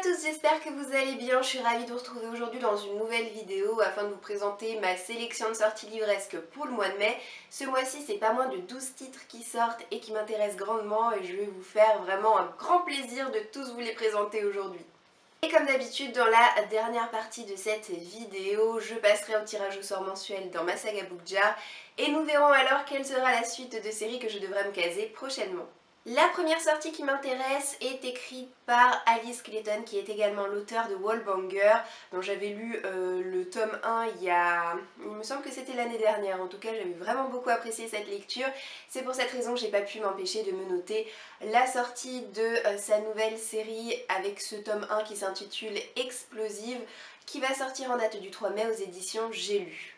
tous, j'espère que vous allez bien. Je suis ravie de vous retrouver aujourd'hui dans une nouvelle vidéo afin de vous présenter ma sélection de sorties livresques pour le mois de mai. Ce mois-ci, c'est pas moins de 12 titres qui sortent et qui m'intéressent grandement et je vais vous faire vraiment un grand plaisir de tous vous les présenter aujourd'hui. Et comme d'habitude, dans la dernière partie de cette vidéo, je passerai au tirage au sort mensuel dans ma saga Book Jar et nous verrons alors quelle sera la suite de séries que je devrais me caser prochainement. La première sortie qui m'intéresse est écrite par Alice Clayton, qui est également l'auteur de Wallbanger, dont j'avais lu le tome 1 il me semble que c'était l'année dernière. En tout cas, j'avais vraiment beaucoup apprécié cette lecture. C'est pour cette raison que j'ai pas pu m'empêcher de me noter la sortie de sa nouvelle série avec ce tome 1 qui s'intitule Explosive, qui va sortir en date du 3 mai aux éditions J'ai lu.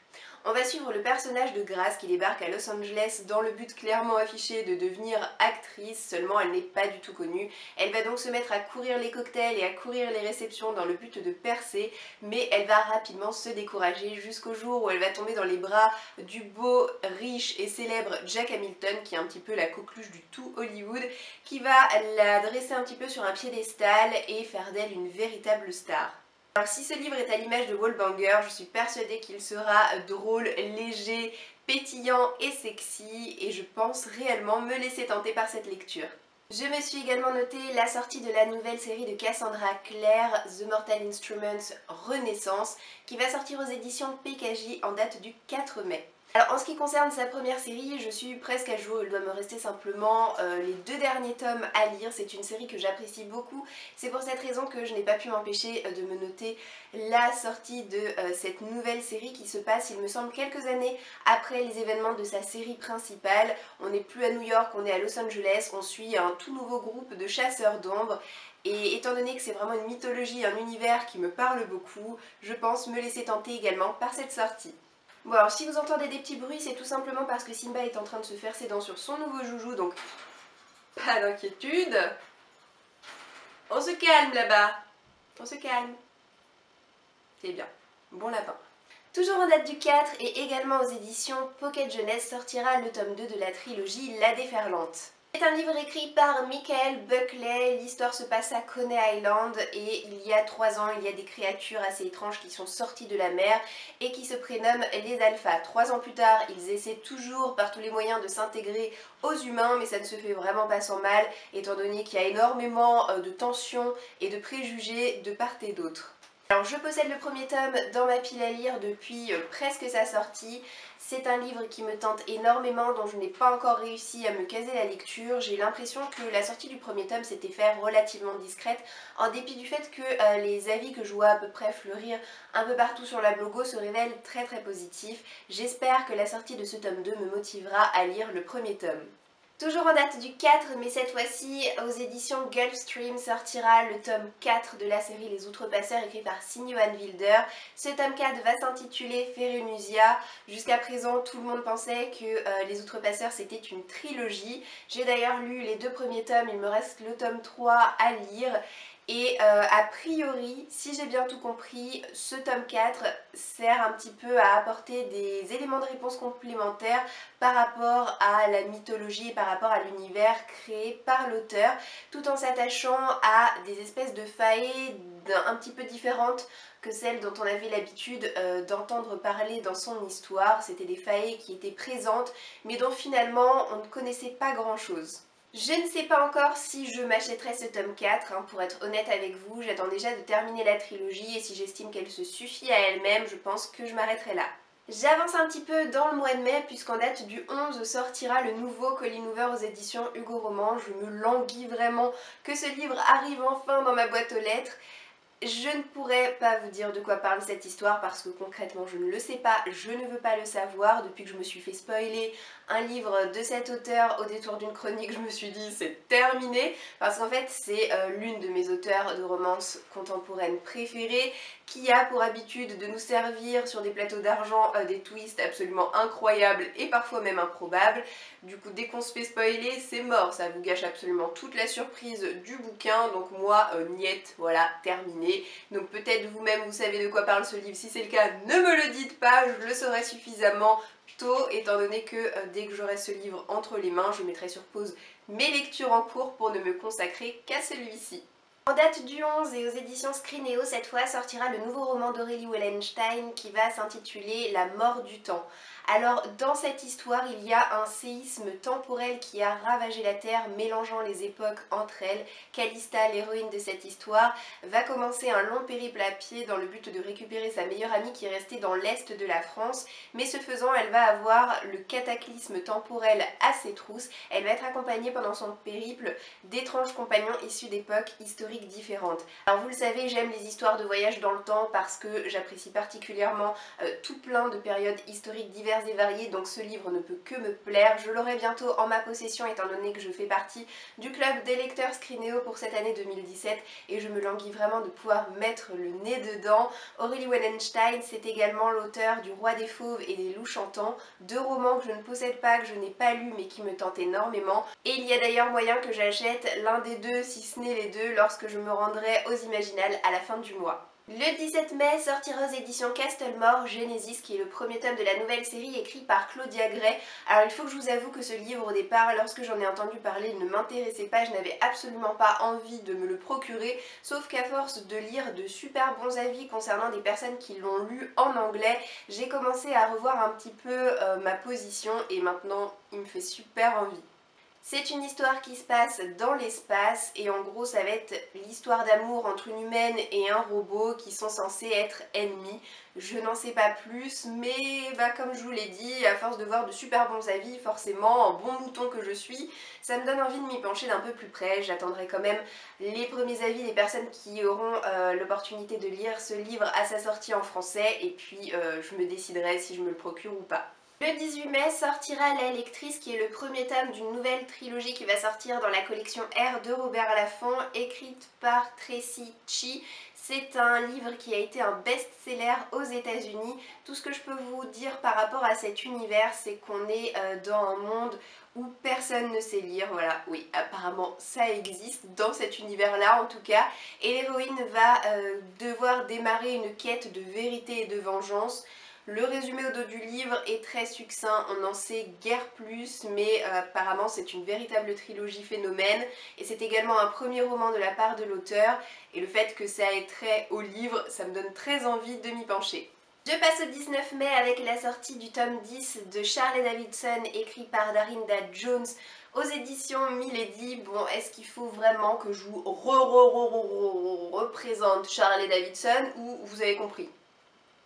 On va suivre le personnage de Grace qui débarque à Los Angeles dans le but clairement affiché de devenir actrice, seulement elle n'est pas du tout connue. Elle va donc se mettre à courir les cocktails et à courir les réceptions dans le but de percer, mais elle va rapidement se décourager jusqu'au jour où elle va tomber dans les bras du beau, riche et célèbre Jack Hamilton, qui est un petit peu la coqueluche du tout Hollywood, qui va la dresser un petit peu sur un piédestal et faire d'elle une véritable star. Alors si ce livre est à l'image de Wallbanger, je suis persuadée qu'il sera drôle, léger, pétillant et sexy et je pense réellement me laisser tenter par cette lecture. Je me suis également noté la sortie de la nouvelle série de Cassandra Clare, The Mortal Instruments Renaissance, qui va sortir aux éditions PKJ en date du 4 mai. Alors en ce qui concerne sa première série, je suis presque à jour, il doit me rester simplement les 2 derniers tomes à lire. C'est une série que j'apprécie beaucoup, c'est pour cette raison que je n'ai pas pu m'empêcher de me noter la sortie de cette nouvelle série qui se passe, il me semble, quelques années après les événements de sa série principale. On n'est plus à New York, on est à Los Angeles, on suit un tout nouveau groupe de chasseurs d'ombres. Et étant donné que c'est vraiment une mythologie, un univers qui me parle beaucoup, je pense me laisser tenter également par cette sortie. Bon alors si vous entendez des petits bruits, c'est tout simplement parce que Simba est en train de se faire ses dents sur son nouveau joujou, donc pas d'inquiétude. On se calme là-bas, on se calme. C'est bien, bon lapin. Toujours en date du 4 et également aux éditions Pocket Jeunesse sortira le tome 2 de la trilogie La Déferlante. C'est un livre écrit par Michael Buckley, l'histoire se passe à Coney Island et il y a 3 ans, il y a des créatures assez étranges qui sont sorties de la mer et qui se prénomment les alphas. 3 ans plus tard, ils essaient toujours par tous les moyens de s'intégrer aux humains, mais ça ne se fait vraiment pas sans mal, étant donné qu'il y a énormément de tensions et de préjugés de part et d'autre. Alors je possède le premier tome dans ma pile à lire depuis presque sa sortie. C'est un livre qui me tente énormément, dont je n'ai pas encore réussi à me caser la lecture. J'ai l'impression que la sortie du premier tome s'était fait relativement discrète, en dépit du fait que les avis que je vois à peu près fleurir un peu partout sur la blogo se révèlent très positifs. J'espère que la sortie de ce tome 2 me motivera à lire le premier tome. Toujours en date du 4, mais cette fois-ci aux éditions Gulfstream sortira le tome 4 de la série Les Outrepasseurs écrit par Signe-Johann Wilder. Ce tome 4 va s'intituler Férénusia. Jusqu'à présent, tout le monde pensait que Les Outrepasseurs c'était une trilogie. J'ai d'ailleurs lu les 2 premiers tomes, il me reste le tome 3 à lire. Et a priori, si j'ai bien tout compris, ce tome 4 sert un petit peu à apporter des éléments de réponse complémentaires par rapport à la mythologie et par rapport à l'univers créé par l'auteur, tout en s'attachant à des espèces de failles un petit peu différentes que celles dont on avait l'habitude d'entendre parler dans son histoire. C'était des failles qui étaient présentes mais dont finalement on ne connaissait pas grand chose. Je ne sais pas encore si je m'achèterai ce tome 4, pour être honnête avec vous, j'attends déjà de terminer la trilogie et si j'estime qu'elle se suffit à elle-même, je pense que je m'arrêterai là. J'avance un petit peu dans le mois de mai puisqu'en date du 11 sortira le nouveau Colleen Hoover aux éditions Hugo Roman. Je me languis vraiment que ce livre arrive enfin dans ma boîte aux lettres. Je ne pourrais pas vous dire de quoi parle cette histoire parce que concrètement je ne le sais pas, je ne veux pas le savoir. Depuis que je me suis fait spoiler un livre de cet auteur au détour d'une chronique, je me suis dit c'est terminé parce qu'en fait c'est l'une de mes auteurs de romance contemporaine préférées qui a pour habitude de nous servir sur des plateaux d'argent des twists absolument incroyables et parfois même improbables. Du coup dès qu'on se fait spoiler c'est mort, ça vous gâche absolument toute la surprise du bouquin, donc moi niette, voilà, terminé. Donc peut-être vous-même vous savez de quoi parle ce livre, si c'est le cas ne me le dites pas, je le saurai suffisamment tôt étant donné que dès que j'aurai ce livre entre les mains je mettrai sur pause mes lectures en cours pour ne me consacrer qu'à celui-ci. En date du 11 et aux éditions Scrinéo, cette fois sortira le nouveau roman d'Aurélie Wellenstein qui va s'intituler La mort du temps. Alors dans cette histoire, il y a un séisme temporel qui a ravagé la Terre, mélangeant les époques entre elles. Calista, l'héroïne de cette histoire, va commencer un long périple à pied dans le but de récupérer sa meilleure amie qui est restée dans l'est de la France, mais ce faisant, elle va avoir le cataclysme temporel à ses trousses. Elle va être accompagnée pendant son périple d'étranges compagnons issus d'époques historiques différentes. Alors vous le savez, j'aime les histoires de voyage dans le temps parce que j'apprécie particulièrement tout plein de périodes historiques diverses et variées, donc ce livre ne peut que me plaire. Je l'aurai bientôt en ma possession étant donné que je fais partie du club des lecteurs Scrinéo pour cette année 2017 et je me languis vraiment de pouvoir mettre le nez dedans. Aurélie Wellenstein, c'est également l'auteur du Roi des Fauves et des Loups Chantants, deux romans que je ne possède pas, que je n'ai pas lus mais qui me tentent énormément. Et il y a d'ailleurs moyen que j'achète l'un des deux, si ce n'est les deux, lorsque je me rendrai aux Imaginales à la fin du mois. Le 17 mai sortira aux éditions Castlemore Genesis, qui est le premier tome de la nouvelle série écrit par Claudia Gray. Alors il faut que je vous avoue que ce livre au départ, lorsque j'en ai entendu parler, ne m'intéressait pas, je n'avais absolument pas envie de me le procurer, sauf qu'à force de lire de super bons avis concernant des personnes qui l'ont lu en anglais, j'ai commencé à revoir un petit peu ma position et maintenant il me fait super envie. C'est une histoire qui se passe dans l'espace et en gros ça va être l'histoire d'amour entre une humaine et un robot qui sont censés être ennemis. Je n'en sais pas plus mais comme je vous l'ai dit, à force de voir de super bons avis, forcément, en bon mouton que je suis, ça me donne envie de m'y pencher d'un peu plus près. J'attendrai quand même les premiers avis des personnes qui auront l'opportunité de lire ce livre à sa sortie en français et puis je me déciderai si je me le procure ou pas. Le 18 mai sortira La Lectrice, qui est le premier tome d'une nouvelle trilogie qui va sortir dans la collection R de Robert Laffont, écrite par Tracy Chee. C'est un livre qui a été un best-seller aux États-Unis. Tout ce que je peux vous dire par rapport à cet univers, c'est qu'on est dans un monde où personne ne sait lire. Voilà, oui, apparemment ça existe dans cet univers-là en tout cas. Et l'héroïne va devoir démarrer une quête de vérité et de vengeance. Le résumé au dos du livre est très succinct, on n'en sait guère plus, mais apparemment c'est une véritable trilogie phénomène et c'est également un premier roman de la part de l'auteur et le fait que ça ait trait au livre, ça me donne très envie de m'y pencher. Je passe au 19 mai avec la sortie du tome 10 de Charlie Davidson écrit par Darinda Jones aux éditions Milady. Bon, est-ce qu'il faut vraiment que je vous représente Charlie Davidson ou vous avez compris?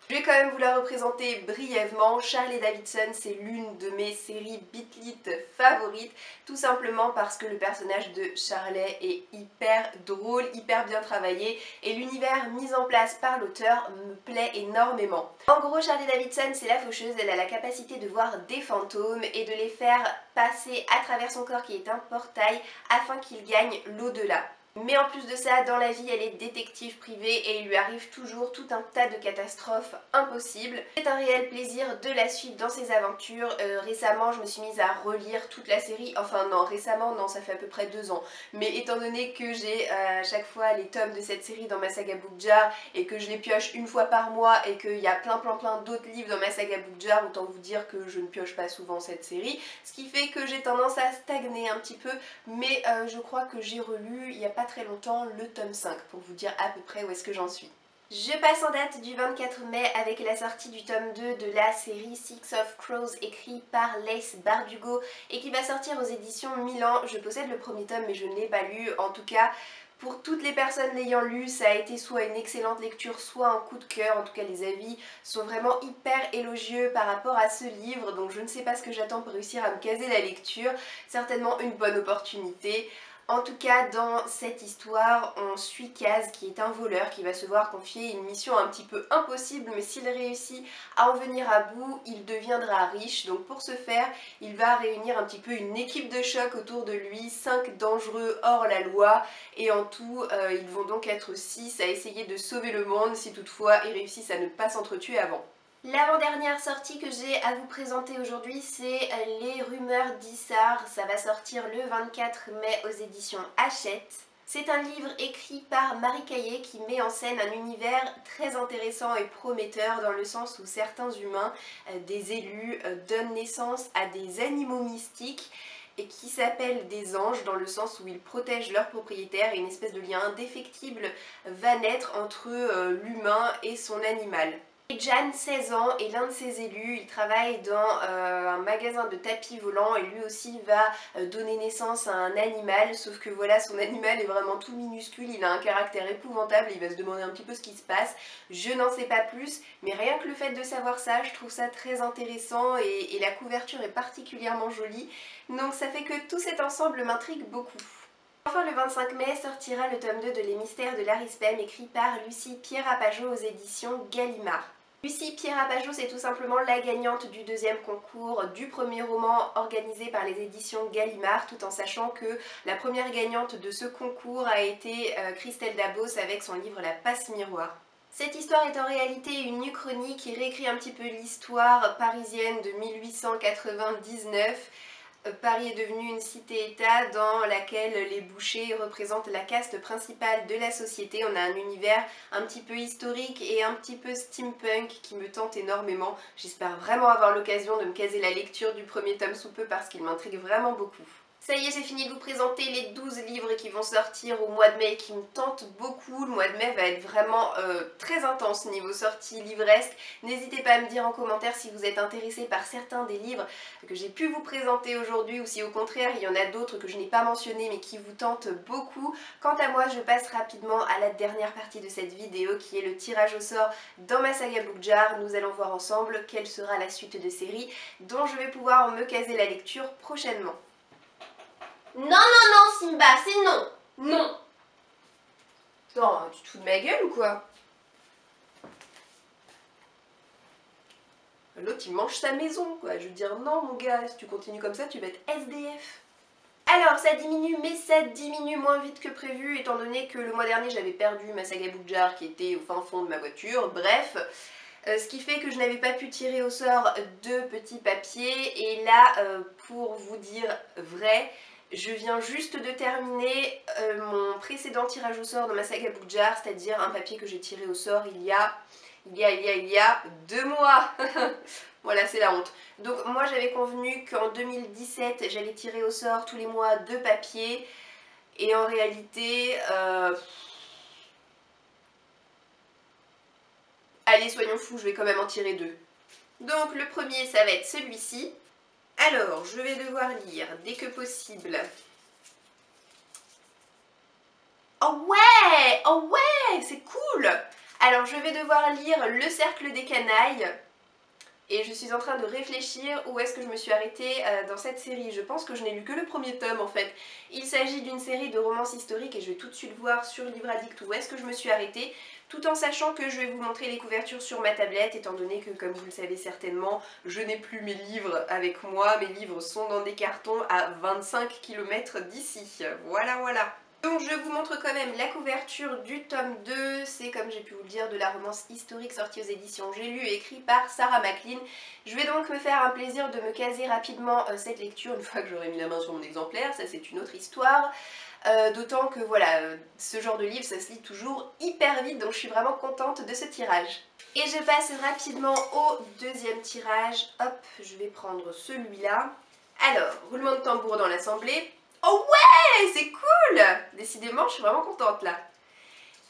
Je vais quand même vous la représenter brièvement. Charlie Davidson, c'est l'une de mes séries Beat-Lit favorites, tout simplement parce que le personnage de Charlie est hyper drôle, hyper bien travaillé et l'univers mis en place par l'auteur me plaît énormément. En gros, Charlie Davidson, c'est la faucheuse, elle a la capacité de voir des fantômes et de les faire passer à travers son corps qui est un portail afin qu'il gagne l'au-delà. Mais en plus de ça, dans la vie, elle est détective privée et il lui arrive toujours tout un tas de catastrophes impossibles. C'est un réel plaisir de la suivre dans ses aventures. Récemment, je me suis mise à relire toute la série. Enfin non, récemment, non, ça fait à peu près 2 ans. Mais étant donné que j'ai à chaque fois les tomes de cette série dans ma saga Book Jar et que je les pioche une fois par mois et qu'il y a plein d'autres livres dans ma saga Book Jar, autant vous dire que je ne pioche pas souvent cette série. Ce qui fait que j'ai tendance à stagner un petit peu, mais je crois que j'ai relu il n'y a pas très longtemps le tome 5 pour vous dire à peu près où est-ce que j'en suis. Je passe en date du 24 mai avec la sortie du tome 2 de la série Six of Crows écrit par Lace Bardugo et qui va sortir aux éditions Milan. Je possède le premier tome mais je ne l'ai pas lu. En tout cas, pour toutes les personnes l'ayant lu, ça a été soit une excellente lecture, soit un coup de cœur. En tout cas, les avis sont vraiment hyper élogieux par rapport à ce livre. Donc je ne sais pas ce que j'attends pour réussir à me caser la lecture. Certainement une bonne opportunité. En tout cas, dans cette histoire, on suit Kaz qui est un voleur qui va se voir confier une mission un petit peu impossible, mais s'il réussit à en venir à bout, il deviendra riche. Donc pour ce faire, il va réunir un petit peu une équipe de choc autour de lui, 5 dangereux hors la loi, et en tout, ils vont donc être 6 à essayer de sauver le monde si toutefois ils réussissent à ne pas s'entretuer avant. L'avant-dernière sortie que j'ai à vous présenter aujourd'hui, c'est Les Rumeurs d'Issar. Ça va sortir le 24 mai aux éditions Hachette. C'est un livre écrit par Marie Caillé qui met en scène un univers très intéressant et prometteur dans le sens où certains humains, des élus, donnent naissance à des animaux mystiques. et qui s'appellent des anges dans le sens où ils protègent leurs propriétaires et une espèce de lien indéfectible va naître entre l'humain et son animal. Et Jan, 16 ans, est l'un de ses élus, il travaille dans un magasin de tapis volants et lui aussi va donner naissance à un animal, sauf que voilà, son animal est vraiment tout minuscule, il a un caractère épouvantable, il va se demander un petit peu ce qui se passe. Je n'en sais pas plus, mais rien que le fait de savoir ça, je trouve ça très intéressant et la couverture est particulièrement jolie, donc ça fait que tout cet ensemble m'intrigue beaucoup. Enfin, le 25 mai sortira le tome 2 de Les Mystères de l'Arispem, écrit par Lucie Pierapajot aux éditions Gallimard. Lucie Pierapajot, c'est tout simplement la gagnante du deuxième concours du premier roman organisé par les éditions Gallimard, tout en sachant que la première gagnante de ce concours a été Christelle Dabos avec son livre La Passe Miroir. Cette histoire est en réalité une uchronie qui réécrit un petit peu l'histoire parisienne de 1899. Paris est devenu une cité-État dans laquelle les bouchers représentent la caste principale de la société. On a un univers un petit peu historique et un petit peu steampunk qui me tente énormément. J'espère vraiment avoir l'occasion de me caser la lecture du premier tome sous peu parce qu'il m'intrigue vraiment beaucoup. Ça y est, j'ai fini de vous présenter les 12 livres qui vont sortir au mois de mai et qui me tentent beaucoup. Le mois de mai va être vraiment très intense niveau sortie livresque. N'hésitez pas à me dire en commentaire si vous êtes intéressé par certains des livres que j'ai pu vous présenter aujourd'hui ou si au contraire il y en a d'autres que je n'ai pas mentionnés mais qui vous tentent beaucoup. Quant à moi, je passe rapidement à la dernière partie de cette vidéo qui est le tirage au sort dans ma saga Book Jar. Nous allons voir ensemble quelle sera la suite de série dont je vais pouvoir me caser la lecture prochainement. Non, non, non, Simba, c'est non. Non. Attends, tu te fous de ma gueule ou quoi? L'autre, il mange sa maison, quoi. Je veux dire, non, mon gars, si tu continues comme ça, tu vas être SDF. Alors, ça diminue, mais ça diminue moins vite que prévu, étant donné que le mois dernier, j'avais perdu ma saga Book Jar qui était au fin fond de ma voiture. Bref, ce qui fait que je n'avais pas pu tirer au sort de petits papiers. Et là, pour vous dire vrai, je viens juste de terminer mon précédent tirage au sort dans ma saga Book Jar, c'est-à-dire un papier que j'ai tiré au sort il y a 2 mois. Voilà, c'est la honte. Donc moi j'avais convenu qu'en 2017 j'allais tirer au sort tous les mois 2 papiers et en réalité... Allez, soyons fous, je vais quand même en tirer 2. Donc le premier ça va être celui-ci. Alors, je vais devoir lire dès que possible. Oh ouais! Oh ouais! C'est cool! Alors, je vais devoir lire Le Cercle des Canailles. Et je suis en train de réfléchir où est-ce que je me suis arrêtée dans cette série. Je pense que je n'ai lu que le premier tome en fait. Il s'agit d'une série de romances historiques et je vais tout de suite voir sur Livre Addict où est-ce que je me suis arrêtée, tout en sachant que je vais vous montrer les couvertures sur ma tablette, étant donné que, comme vous le savez certainement, je n'ai plus mes livres avec moi. Mes livres sont dans des cartons à 25 km d'ici. Voilà, voilà. Donc je vous montre quand même la couverture du tome 2, c'est comme j'ai pu vous le dire de la romance historique sortie aux éditions J'ai lu et écrit par Sarah MacLean. Je vais donc me faire un plaisir de me caser rapidement cette lecture une fois que j'aurai mis la main sur mon exemplaire, ça c'est une autre histoire. D'autant que voilà, ce genre de livre ça se lit toujours hyper vite, donc je suis vraiment contente de ce tirage. Et je passe rapidement au deuxième tirage. Hop, je vais prendre celui-là. Alors, roulement de tambour dans l'assemblée. Oh ouais, c'est cool! Décidément, je suis vraiment contente là.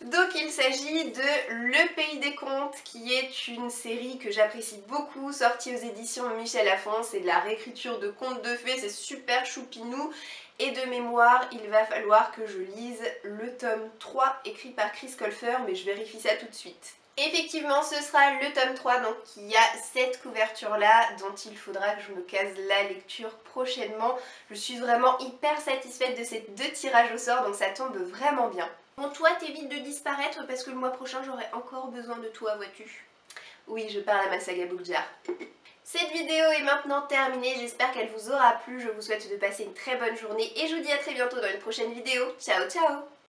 Donc il s'agit de Le Pays des Contes, qui est une série que j'apprécie beaucoup, sortie aux éditions Michel Lafon. C'est de la réécriture de contes de fées, c'est super choupinou. Et de mémoire, il va falloir que je lise le tome 3 écrit par Chris Colfer, mais je vérifie ça tout de suite. Effectivement, ce sera le tome 3, donc il y a cette couverture-là dont il faudra que je me case la lecture prochainement. Je suis vraiment hyper satisfaite de ces 2 tirages au sort, donc ça tombe vraiment bien. Bon, toi, t'évites de disparaître parce que le mois prochain, j'aurai encore besoin de toi, vois-tu? Oui, je parle à ma saga Book Jar. Cette vidéo est maintenant terminée, j'espère qu'elle vous aura plu. Je vous souhaite de passer une très bonne journée et je vous dis à très bientôt dans une prochaine vidéo. Ciao, ciao!